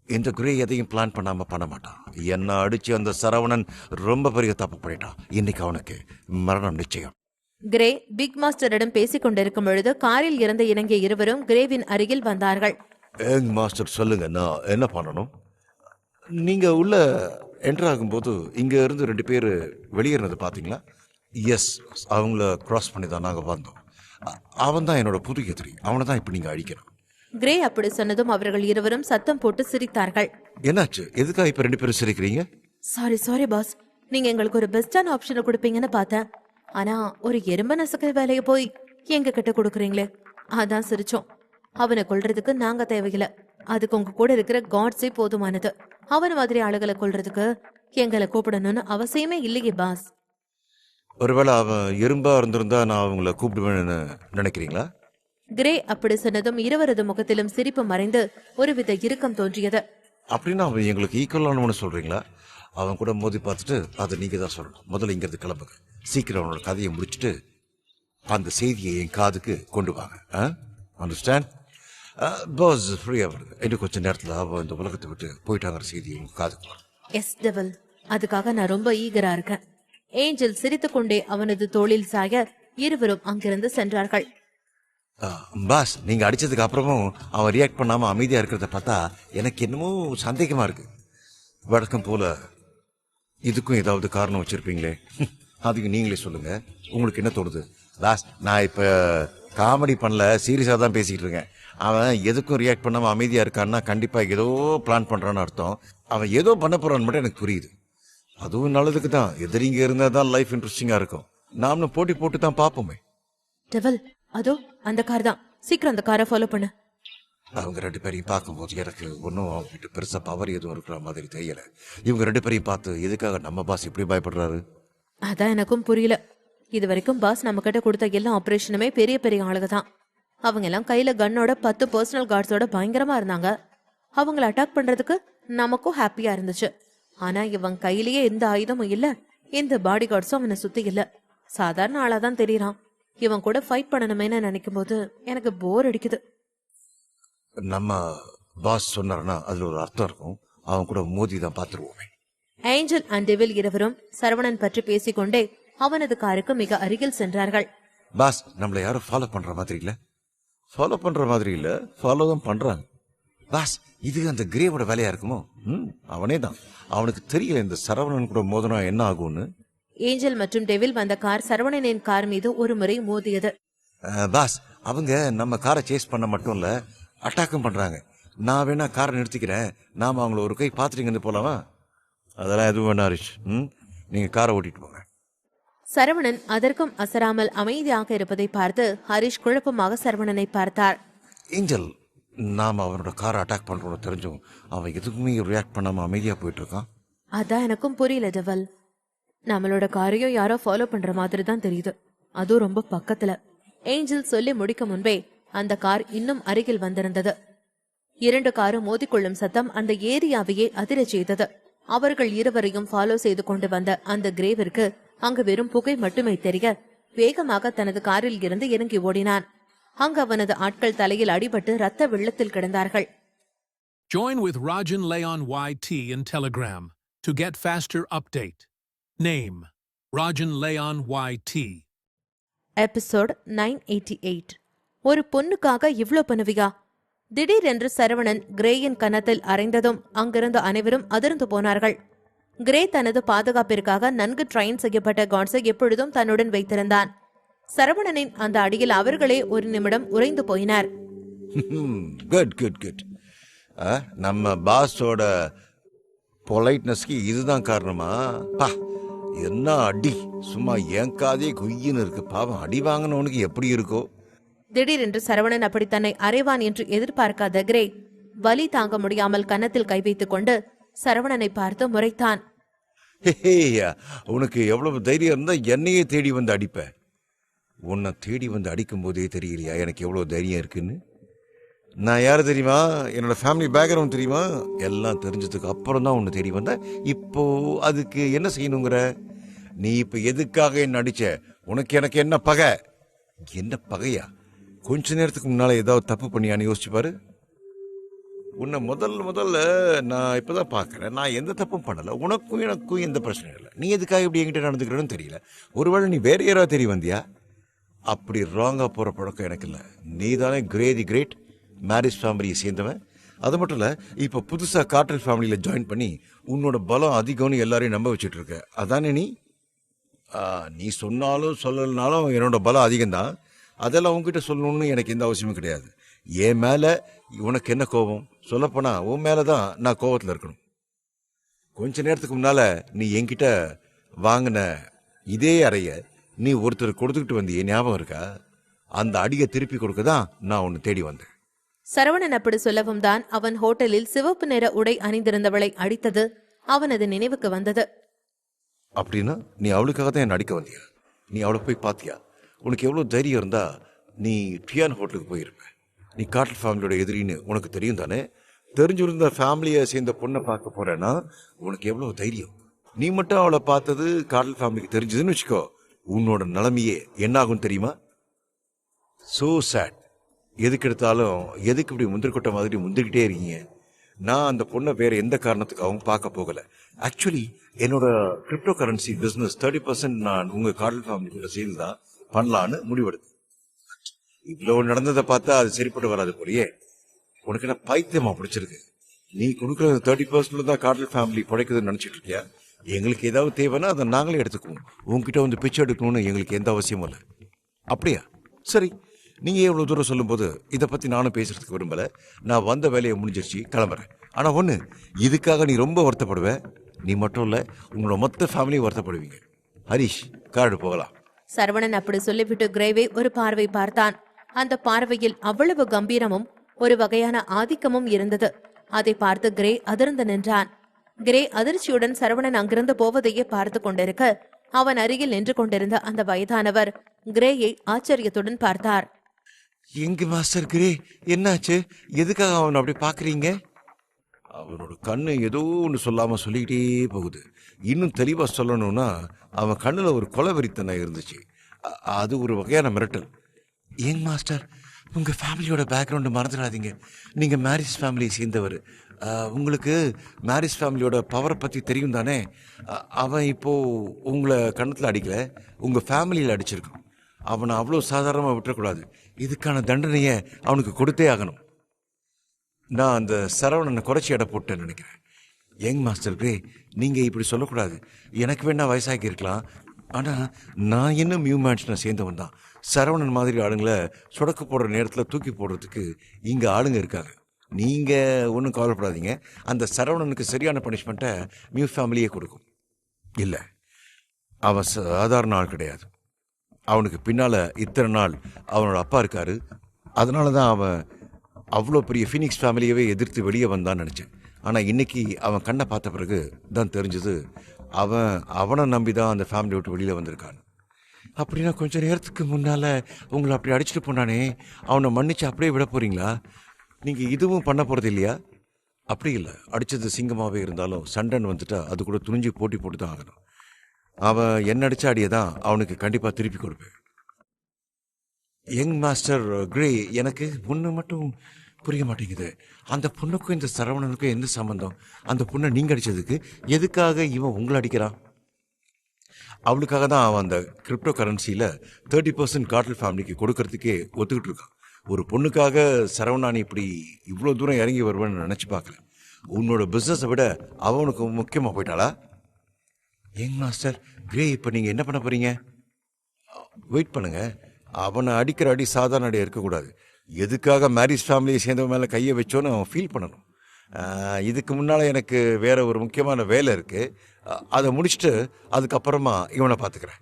இந்த கிரே எதையும் பிளான் பண்ணாமல் பண்ண மாட்டான். என்ன அடிச்சு அந்த சரவணன் ரொம்ப பெரிய தப்பு பண்ணிட்டான். இன்னைக்கு அவனுக்கு மரணம் நிச்சயம். கிரே பிக் மாஸ்டரிடம் பேசிக் கொண்டிருக்கும் பொழுது காரில் இருந்து இறங்கிய இருவரும் கிரேவின் அருகில் வந்தார்கள். யங் மாஸ்டர், சொல்லுங்க, நான் என்ன பண்ணணும்? நீங்க உள்ள என்டர் ஆகும்போது இங்க இருந்து 2 பேர் வெளியேறினது பாத்தீங்களா? எஸ், அவங்கள கிராஸ் பண்ணி தான் நாங்கள் வந்தோம். அவன் தான் என்னோட புது எதிரி. அவனை தான் இப்போ நீங்கள் அழிக்கணும். கிரே அப்படி சொன்னதும் அவர்கள் இருவரும் சத்தம் போட்டு சிரித்தார்கள். என்னாச்சு? எதுக்காக இப்ப 2 பேரும் சிரிக்கிறீங்க? சாரி பாஸ், நீங்க எங்களுக்கு ஒரு பெஸ்டான ஆப்ஷனை கொடுப்பீங்கன்னு பார்த்தேன். ஆனா ஒரு எறும்ப நசுக்கிற வேலையை போய் எங்க கிட்ட கொடுக்குறீங்களே, அதான் சிரிச்சோம். அவனை கொல்றதுக்கு நாங்க தேவையில்லை, அதுக்கு உங்க கூட இருக்கிற காட்ஸே போதுமானது. அவன மாதிரி ஆளுகளை கொல்றதுக்கு எங்களை கூப்பிடணும்னு அவசியமே இல்லையே பாஸ். ஒருவேளை அவன் எறும்பா இருந்திருந்தா நான் அவங்கள கூப்பிடுவேன்னு நினைக்கிறீங்களா? கிரே அப்படி சொன்னதும் இருவரது முகத்திலும் சிரிப்பு மறைந்து ஒருவித இறுக்கம் தோன்றியது. அப்படின்னா அவன் எங்களுக்கு ஈக்குவலானவனு சொல்றீங்களா? அவன் கூட மோதி பார்த்துட்டு அதை நீங்க தான் சொல்லணும். முதல்ல இங்கிருந்து கிளம்புங்க. சீக்கிரம் அவனோட கதையை முடிச்சுட்டு அந்த செய்தியை என் காதுக்கு கொண்டு வாங்க. அண்டர்ஸ்டாண்ட்? பாஸ் ஃப்ரீயா வருது. இன்னும் கொஞ்சம் நேரத்தில் அவன் இந்த உலகத்தை விட்டு போயிட்டாங்கிற செய்தியை உங்க காதுக்கு வரும். எஸ் டெவல், அதுக்காக நான் ரொம்ப ஈகரா இருக்கேன். ஏஞ்சல் சிரித்துக்கொண்டே அவனது தோளில் சாய இருவரும் அங்கிருந்து சென்றார்கள். பாஸ், நீங்க அடிச்சதுக்கு அப்புறமும் அவன் ரியாக்ட் பண்ணாம அமைதியா இருக்கிறத பார்த்தா எனக்கு என்னமோ சந்தேகமா இருக்கு. வழக்கம் போல இதுக்கும் ஏதாவது காரணம் வச்சிருப்பீங்களே, அதுக்கு நீங்களே சொல்லுங்க. உங்களுக்கு என்ன தோணுது? பாஸ், நான் இப்ப காமெடி பண்ணல, சீரியஸா தான் பேசிக்கிட்டு இருக்கேன். அவன் எதுக்கும் ரியாக்ட் பண்ணாம அமைதியா இருக்கான்னா கண்டிப்பா ஏதோ பிளான் பண்றான்னு அர்த்தம். அவன் ஏதோ பண்ண போறான்னு மட்டும் எனக்கு புரியுது. அதுவும் நல்லதுக்கு தான். எதிரிங்க இருந்தா தான் லைஃப் இன்ட்ரெஸ்டிங்கா இருக்கும். நாமளும் போட்டி போட்டு தான் பார்ப்போமே. டெவல், அதோ அந்த கார் தான், சீக்கிரம் அந்த காரை ஃபாலோ பண்ணு. அவங்க 2 பேரையும் பார்க்கும்போது எனக்கு ஒன்றும் அவங்ககிட்ட பெருசா பவர் எதுவும் இருக்கிற மாதிரி தெரியல. இவங்க 2 பேரையும் பார்த்து எதுக்காக நம்ம பாஸ் இப்படி பயப்படுறாரு? அதான் எனக்கும் புரியல. இது வரைக்கும் பாஸ் நம்ம கிட்ட கொடுத்த எல்லா ஆபரேஷனுமே பெரிய பெரிய ஆளுங்க தான். அவங்க எல்லாம் கையில கன்னோட 10 பர்சனல் கார்ட்ஸோட பயங்கரமா இருந்தாங்க. அவங்கள அட்டாக் பண்றதுக்கு நமக்கும் ஹாப்பியா இருந்துச்சு. ஆனா இவன் கையிலேயே எந்த ஆயுதமும் இல்ல, எந்த பாடி கார்ட்ஸும் அவனை சுத்தி இல்ல. சாதாரண ஆளாதான் தெரியறான். இவன் கூட ஃபைட் பண்ணணுமேன்னு நினைக்கும் போது எனக்கு போர் அடிக்குது. நம்ம பாஸ் சொன்னார்னா அதுல ஒரு அர்த்தம் இருக்கும். அவன் கூட மோதி தான் பார்த்துருவோமே. ஏஞ்சல் அண்ட் டெவில் இருவரும் சரவணன் பற்றி பேசிக்கொண்டே அவனது காருக்கு மிக அருகில் சென்றார்கள். பாஸ், நம்மள யாரும் ஃபாலோ பண்ற மாதிரி இல்ல. ஃபாலோ தான் பண்றாங்க. பாஸ், இது அந்த கிரேவோட வேலையா இருக்குமோ? அவனே தான். அவனுக்கு தெரியல இந்த சரவணன் கூட மோதினா என்ன ஆகும்னு. ஏஞ்சல் மற்றும் டெவில் வந்த கார் சரவணனின் கார் மீது ஒரு முறை மோதியது. பாஸ், அவங்க நம்ம காரை சேஸ் பண்ண மட்டும் இல்ல, அட்டாக்கும் பண்றாங்க. நான் வேணா காரை நிறுத்திக்கிறேன், நாம அவங்கள ஒரு கை பாத்துட்டு போலாமா? அதெல்லாம் எதுவும் வேணா ஹரிஷ், நீங்க காரை ஓட்டிட்டு போங்க. சரவணன் அதற்கும் அசராமல் அமைதியாக இருப்பதை பார்த்து ஹரிஷ் குழப்பமாக சரவணனை பார்த்தார். ஏஞ்சல், நாம அவனோட காரை அட்டாக் பண்றோம்னு தெரிஞ்சும் அவன் எதுக்குமே ரியாக்ட் பண்ணாம அமைதியா போயிட்டு இருக்கான். அதான் எனக்கும் புரியல டெவல். நம்மளோட காரையும் யாரோ ஃபாலோ பண்ற மாதிரி தான் தெரியுது, அதுவும் ரொம்ப பக்கத்துல. ஏஞ்சல் சொல்லி முடிக்க முன்பே அந்த கார் இன்னும் அருகில் வந்திருந்தது. 2 காரும் மோதிக்கொள்ளும் சத்தம் அந்த ஏரியாவையே அதிர செய்தது. அவர்கள் இருவரையும் ஃபாலோ செய்து கொண்டு வந்த அந்த கிரேவிற்கு அங்கு வெறும் புகை மட்டுமே தெரிய வேகமாக தனது காரில் இருந்து இறங்கி ஓடினான். அங்கு அவனது ஆட்கள் தலையில் அடிபட்டு ரத்த வெள்ளத்தில் கிடந்தார்கள். Join with Rajan Leon YT in Telegram to get faster update. Name: Rajan Leon YT. Episode 988. ஒரு பொண்ணுக்காக இவ்ளோ பண்ணுவியா? திடீரென்று சரவணன் கிரேயின் கன்னத்தில் அறைந்ததும் அங்கிருந்து அனைவரும் அதிர்ந்து போனார்கள். கிரே தனது பாதுகாப்பிற்காக நன்கு ட்ரெயின் செய்யப்பட்ட காட்ஸை எப்பொழுதும் தன்னுடன் வைத்திருந்தான். சரவணனின் அந்த அடியில் அவர்களே ஒரு நிமிடம் உறைந்து போயினர். குட். நம்ம பாஸோட பொலைட்னஸ்க்கு இதுதான் காரணமா? என்ன அடி! சும்மா என் காதே குய்யின்னு இருக்கு. பாவம், அடி வாங்கினவனுக்கு எப்படி இருக்கோ? திடீரென்று சரவணன் அப்படி தன்னை அறைவான் என்று எதிர்பார்க்காத கிரே வலி தாங்க முடியாமல் கன்னத்தில் கை வைத்துக் கொண்டு சரவணனை பார்த்து முறைத்தான். உனக்கு எவ்வளவு தைரியம் இருந்தா என்னையே தேடி வந்து அடிப்ப? உன்னை தேடி வந்து அடிக்கும் போதே தெரியலையா எனக்கு எவ்வளவு தைரியம் இருக்குன்னு? நான் யாரு தெரியுமா? என்னோட ஃபேமிலி பேக்ரவுண்ட் தெரியுமா? எல்லாம் தெரிஞ்சதுக்கு அப்புறம் தான் உன்னை தேடி வந்த. இப்போ அதுக்கு என்ன செய்யணுங்கிற? நீ இப்ப எதுக்காக என்ன அடிச்ச? உனக்கு எனக்கு என்ன பகை? என்ன பகையா? கொஞ்ச நேரத்துக்கு முன்னால ஏதாவது தப்பு பண்ணியான்னு யோசிச்சு பாரு. உன்னை முதல்ல நான் இப்பதான் பாக்குறேன். நான் எந்த தப்பும் பண்ணல. உனக்கும் எனக்கும் எந்த பிரச்சனையும் இல்லை. நீ எதுக்காக இப்படி என்கிட்ட நடந்துக்கிறன்னு தெரியல. ஒருவேளை நீ வேற யாராவது தெரிய வந்தியா? அப்படி ராங்கா போற பழக்கம் எனக்கு இல்லை. நீ தானே கிரே தி கிரேட் மேரிஸ் ஃபேமிலியை சேர்ந்தவன். அது மட்டும் இல்ல, இப்ப புதுசா கார்ட்டல் ஃபேமிலியில ஜாயின் பண்ணி உன்னோட பலம் அதிகம்னு எல்லாரையும் நம்ப வச்சுட்டு இருக்க. அதானே நீ? நீ சொன்னாலும் சொல்லலனாலும் என்னோட பலம் அதிகம்தான். அதெல்லாம் உங்ககிட்ட சொல்லணும்னு எனக்கு எந்த அவசியமும் கிடையாது. என் மேலே உனக்கு என்ன கோபம்? சொல்லப்போனா உன் மேலே தான் நான் கோபத்தில் இருக்கணும். கொஞ்ச நேரத்துக்கு முன்னால நீ என்கிட்ட வாங்கின இதே அறைய நீ ஒருத்தர் கொடுத்துக்கிட்டு வந்தியே, ஞாபகம் இருக்கா? அந்த அடியை திருப்பி கொடுக்க தான் நான் உன்னை தேடி வந்தேன். சரவணன் அப்படி சொல்லவும் தான் அவன் ஹோட்டலில் சிவப்பு நிற உடை அணிந்திருந்தவளை அடித்தது அவனது நினைவுக்கு வந்தது. அப்படின்னா நீ அவளுக்காக தான் என்ன அடிக்க வந்தியா? நீ அவளை போய் பாத்தியா? உனக்கு எவ்வளோ தைரியம் இருந்தா நீ டியான் ஹோட்டலுக்கு போயிருப்ப. நீ காட்டல் ஃபேமிலியோட எதிரின்னு உனக்கு தெரியும் தானே? தெரிஞ்சிருந்த ஃபேமிலியை சேர்ந்த பொண்ணை பார்க்க போறேன்னா உனக்கு எவ்வளோ தைரியம்? நீ மட்டும் அவளை பார்த்தது காட்டல் ஃபேமிலிக்கு தெரிஞ்சதுன்னு வச்சுக்கோ, உன்னோட நிலைமையே என்ன ஆகும் தெரியுமா? So sad. எதுக்கு எடுத்தாலும் எதுக்கு இப்படி முந்திரிக்கொட்ட மாதிரி முந்திரிக்கிட்டே இருக்கீங்க? நான் அந்த பொண்ணை வேற எந்த காரணத்துக்காகவும் பார்க்க போகல. ஆக்சுவலி என்னோட கிரிப்டோ கரன்சி பிசினஸ் 30% நான் உங்க கார்டல் ஃபேமிலி கூட சேர்ந்து தான் பண்ணலான்னு முடிவெடுத்தேன். இவ்வளவு நடந்ததை பார்த்தா அது சரிப்பட்டு வராது போலயே. உனக்கு என்ன பைத்தியமா பிடிச்சிருக்கு? நீ கொடுக்குற 30% தான் கார்டல் ஃபேமிலி பிழைக்குதுன்னு நினைச்சிட்டு இருக்கியா? எங்களுக்கு ஏதாவது தேவைன்னா அதை நாங்களே எடுத்துக்குவோம். உங்ககிட்ட வந்து பிச்சை எடுக்கணும்னு எங்களுக்கு எந்த அவசியமும் இல்லை. அப்படியா? சரி, நீங்க எவ்வளவு தூரம் சொல்லும் போது இதை பத்தி நானும் பேசுறதுக்கு விரும்பல. நான் வந்த வேலையை முடிஞ்சிருச்சு, கிளம்புறேன். ஆனா ஒண்ணு, இதுக்காக நீ ரொம்ப வருத்தப்படுவ. நீ மட்டும் இல்ல, உங்களோட மொத்த ஃபேமிலியும் வருத்தப்படுவீங்க. ஹரிஷ், கார்டு போகலாம். சரவணன் அப்படி சொல்லிவிட்டு கிரேவை ஒரு பார்வை பார்த்தான். அந்த பார்வையில் அவ்வளவு கம்பீரமும் ஒரு வகையான ஆதிக்கமும் இருந்தது. அதை பார்த்து கிரே அதிர்ந்து நின்றான். கிரே அதிர்ச்சியுடன் சரவணன் அங்கிருந்து போவதையே பார்த்து கொண்டிருக்க, அவன் அருகில் நின்று கொண்டிருந்த அந்த வயதானவர் கிரேயை ஆச்சரியத்துடன் பார்த்தார். எங்க மாஸ்டர் கிரே, என்னாச்சு? எதுக்காக அவன் அப்படி பாக்குறீங்க? அவனோட கண்ணு ஏதோ ஒன்று சொல்லாம சொல்லிக்கிட்டே போகுது. இன்னும் தெளிவா சொல்லணும்னா அவன் கண்ணுல ஒரு கொலவெறித்தனம் இருந்துச்சு. அது ஒரு வகையான மிரட்டல். ஏன் மாஸ்டர், உங்க ஃபேமிலியோட பேக்ரவுண்டு மறந்துடாதீங்க. நீங்க மேரிஸ் ஃபேமிலியை சேர்ந்தவர். உங்களுக்கு மேரிஸ் ஃபேமிலியோட பவரை பத்தி தெரியும் தானே? அவன் இப்போ உங்களை கண்ணத்தில் அடிக்கல, உங்க ஃபேமிலியில் அடிச்சிருக்கான். அவனை அவ்வளோ சாதாரணமாக விட்டுறக்கூடாது. இதுக்கான தண்டனையை அவனுக்கு கொடுத்தே ஆகணும். நான் அந்த சரவணனை குறைச்சி எடை போட்டேன்னு நினைக்கிறேன். யங் மாஸ்டர் கிரே, நீங்க இப்படி சொல்லக்கூடாது. எனக்கு வேணா வயசாகி இருக்கலாம், ஆனா நான் இன்னும் நியூ மேன்ஷனை சேர்ந்தவன் தான். சரவணன் மாதிரி ஆளுங்களை சொடக்கு போடுற நேரத்தில் தூக்கி போடுறதுக்கு இங்க ஆளுங்க இருக்காங்க. நீங்க ஒன்றும் கவலைப்படாதீங்க. அந்த சரவணனுக்கு சரியான பனிஷ்மெண்ட்டை நியூ ஃபேமிலியே கொடுக்கும். இல்லை, அவன் சாதாரண ஆள் கிடையாது. அவனுக்கு பின்னால இத்தனை நாள் அவனோட அப்பா இருக்காரு. அதனால தான் அவன் அவ்வளோ பெரிய ஃபீனிக்ஸ் ஃபேமிலியவே எதிர்த்து வெளியே வந்தான்னு நினச்சேன். ஆனால் இன்னைக்கு அவன் கண்ணை பார்த்த பிறகு தான் தெரிஞ்சது அவனை நம்பி தான் அந்த ஃபேமிலி விட்டு வெளியில் வந்திருக்கான். அப்படின்னா கொஞ்சம் நேரத்துக்கு முன்னால் உங்களை அப்படி அடிச்சுட்டு போனானே, அவனை மன்னிச்சு அப்படியே விட போறீங்களா? நீங்கள் இதுவும் பண்ண போகிறது இல்லையா? அப்படி இல்லை, அடித்தது சிங்கமாகவே இருந்தாலும் சண்டன் வந்துட்டா அது கூட துணிஞ்சு போட்டி போட்டு தான் ஆகணும். அவன் என்ன அடித்த அடியை தான் அவனுக்கு கண்டிப்பாக திருப்பி கொடுப்பேன். யங் மாஸ்டர் கிரே, எனக்கு ஒன்று மட்டும் புரிய மாட்டேங்குது. அந்த பொண்ணுக்கும் இந்த சரவணனுக்கும் எந்த சம்பந்தம்? அந்த பொண்ணை நீங்கள் அடித்ததுக்கு எதுக்காக இவன் உங்களை அடிக்கிறான்? அவளுக்காக தான் அவன் அந்த கிரிப்டோ கரன்சியில் 30% கார்டல் ஃபேமிலிக்கு கொடுக்கறதுக்கே ஒத்துக்கிட்டு இருக்கான். ஒரு பொண்ணுக்காக சரவணானி இப்படி இவ்வளோ தூரம் இறங்கி வருவேன்னு நினச்சி பார்க்கல. உன்னோட பிஸ்னஸை விட அவனுக்கு முக்கியமாக போயிட்டாளா? யங் மாஸ்டர் கிரே, இப்போ நீங்கள் என்ன பண்ண போறீங்க? வெயிட் பண்ணுங்க. அவனை அடிக்கிற அடி சாதாரண அடியாக இருக்கக்கூடாது. எதுக்காக மேரிஸ் ஃபேமிலியை சேர்ந்தவன் மேலே கையை வச்சோன்னு அவன் ஃபீல் பண்ணணும். இதுக்கு முன்னால் எனக்கு வேற ஒரு முக்கியமான வேலை இருக்குது. அதை முடிச்சுட்டு அதுக்கப்புறமா இவனை பார்த்துக்கிறேன்.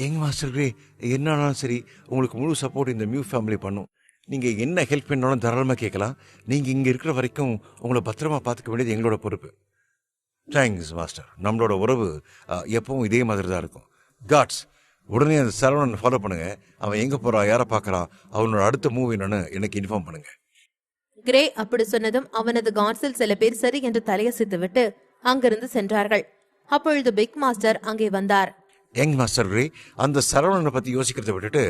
யங் மாஸ்டர் கிரே, என்னாலும் சரி, உங்களுக்கு முழு சப்போர்ட் இந்த நியூ ஃபேமிலி பண்ணும். நீங்கள் என்ன ஹெல்ப் பண்ணாலும் தாராளமாக கேட்கலாம். நீங்கள் இங்கே இருக்கிற வரைக்கும் உங்களை பத்திரமா பார்த்துக்க வேண்டியது எங்களோட பொறுப்பு. Thanks master. நம்மளோட உறவு எப்பவும் இதே மாதிரி தான் இருக்கும். காட்ஸ், உடனே அந்த சரவணன் ஃபாலோ பண்ணுங்க. அவன் எங்கே போகிறான், யாரை பார்க்குறான், அவனோட அடுத்த மூவ் என்னன்னு எனக்கு இன்ஃபார்ம் பண்ணுங்க. கிரே அப்படி சொன்னதும் அவனது காட்ஸில் சில பேர் சரி என்று தலையசைத்து விட்டு அங்கிருந்து சென்றார்கள். அப்பொழுது பிக் மாஸ்டர் அங்கே வந்தார். யங் மாஸ்டர் கிரே, அந்த சரவணனை பற்றி யோசிக்கிறத விட்டுட்டு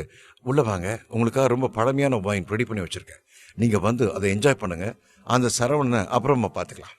உள்ள வாங்க. உங்களுக்காக ரொம்ப பழமையான வைன் ரெடி பண்ணி வச்சிருக்கேன். நீங்கள் வந்து அதை என்ஜாய் பண்ணுங்க. அந்த சரவணனை அப்புறமா பார்த்துக்கலாம்.